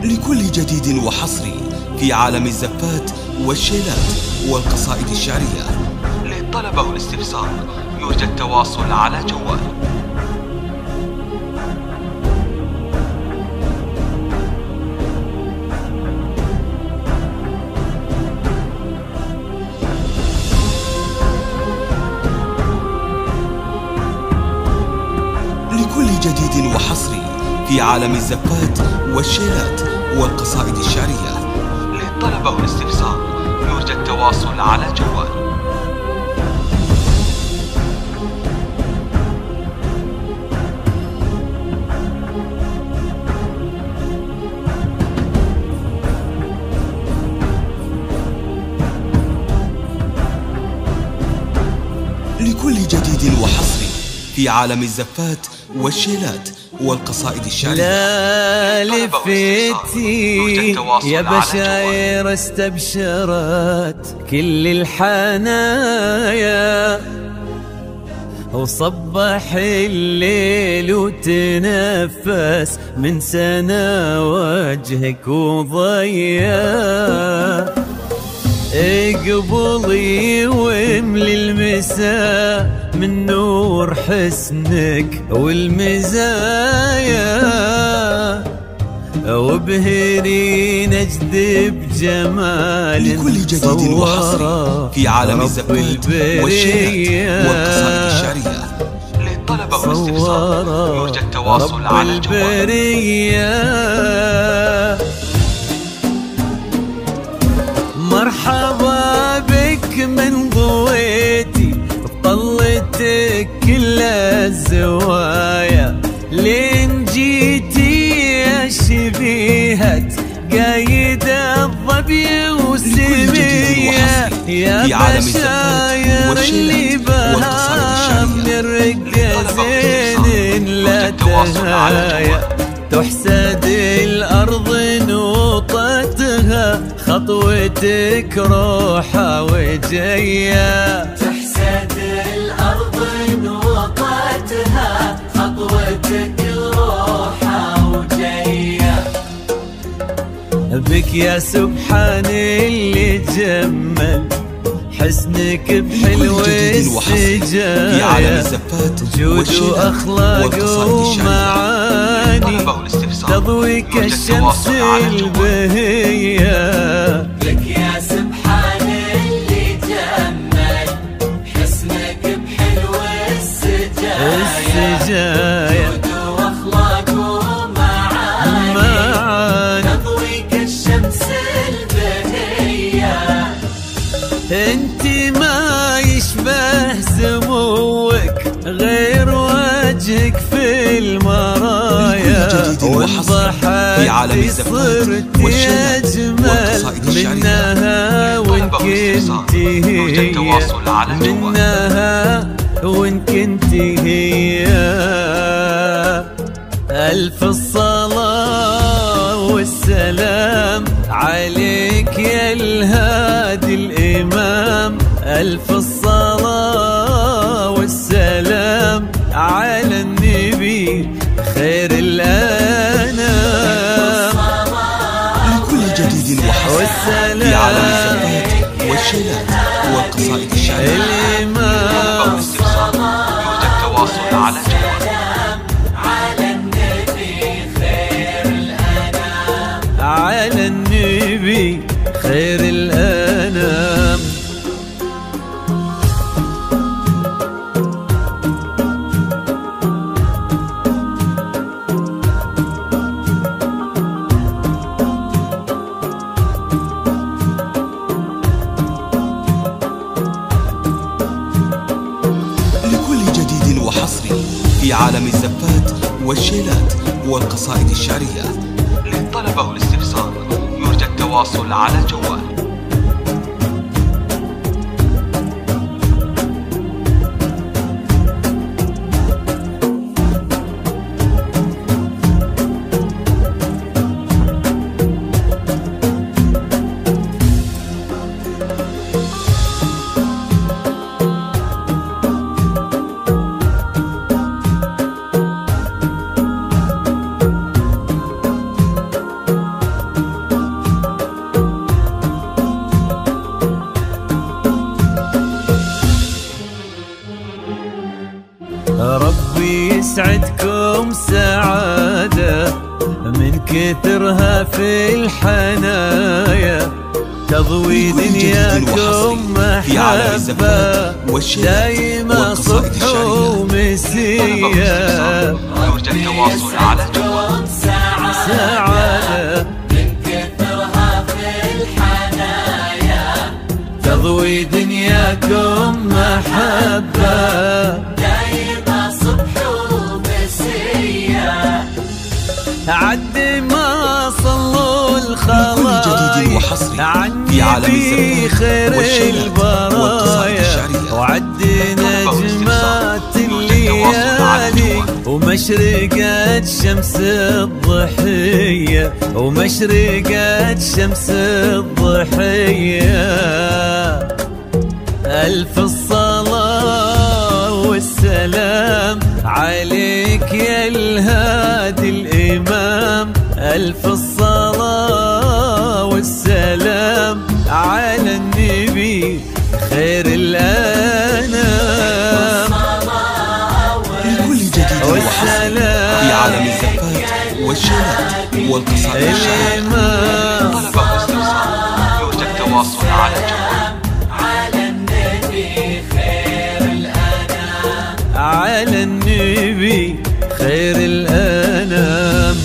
لكل جديد وحصري في عالم الزفات والشيلات والقصائد الشعرية. للطلب أو الاستفسار يرجى التواصل على جوال لكل جديد وحصري في عالم الزفات والشيلات والقصائد الشعرية. للطلب أو الاستفسار يرجى التواصل على جوال لكل جديد وحصري في عالم الزفات والشيلات والقصائد الشعرية. لا لفتي يا بشاير استبشرت كل الحنايا، وصبح الليل وتنفس من سنة وجهك وضيا. اقبلي واملي المساء من نور حسنك والمزايا، وابهري نجذب جمال لكل جديد وحصري في عالم الزفات والشيلات والقصائد الشعرية. للطلب أو الاستفسار يرجى التواصل على جوال مرحبا بك من ضويتي طلتك كل الزوايا، لين جيتي يا شبيهة قايد الظبي وسمية، يا بشاير اللي بها من رقة زين لا تهايا، تحسد الأرض نوطتها خطوتك روحة وجاية، تحسد الأرض نوطتها خطوتك روحة وجاية. بك يا سبحان اللي جمل حسنك بحلو السجايا، جود وأخلاق ومعاني تضوي كالشمس البهية. لك يا سبحان اللي جمل حسنك بحلو السجايا، جود وأخلاق ومعاني تضوي كالشمس البهية. انتي ما يشبه سموك غير وجهك في المرايا، في عالم الزفات والشيلات والقصائد الشعرية. وإن كنتي هي منها وإن كنتي هي. ألف الصلاة والسلام عليك يا الهادي الإمام، ألف الصلاة والسلام على النبي خير الأنام. لكل جديد وحصري في عالم الزفات والشيلات والقصائد الشعرية. للطلب أو الاستفسار يرجى التواصل على جوال على النبي خير الأنام. لكل جديد وحصري في عالم الزفات والشيلات والقصائد الشعرية. للطلب أو الاستفسار يرجى التواصل على جوال يسعدكم سعادة من كثرها في الحنايا، تضوي دنياكم محبة دايما صبح ومسية. يرجى التواصل على جوال سعادة من كثرها في الحنايا، تضوي دنياكم محبة دايما صبح ومسية. عد ما صلوا الخلايق عني بخير البرايا، وعد نجمات الليالي ومشرقة شمس الضحية، ومشرقة شمس الضحية. ألف الصلاة والسلام عليك يا الهادي الإمام، ألف الصلاة والسلام على النبي خير الأنام. لكل جديد وحصري في عالم الزفات والشيلات والقصائد الشعرية. طلب واستفسار يرجى التواصل على جوال على النبي خير الأنام، على النبي خير الأنام.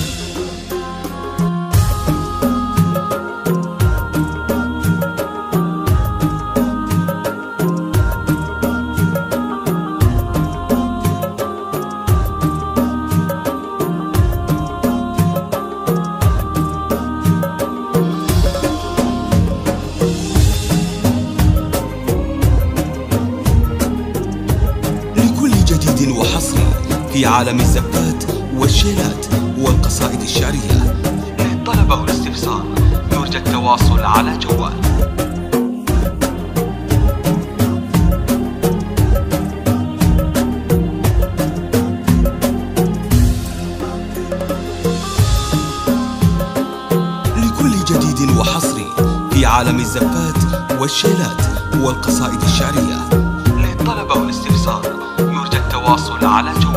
جديد وحصري في عالم الزفات والشيلات والقصائد الشعرية. للطلب والاستفسار يرجى التواصل على جوال لكل جديد وحصري في عالم الزفات والشيلات والقصائد الشعرية. للطلب والاستفسار يرجى التواصل على جوال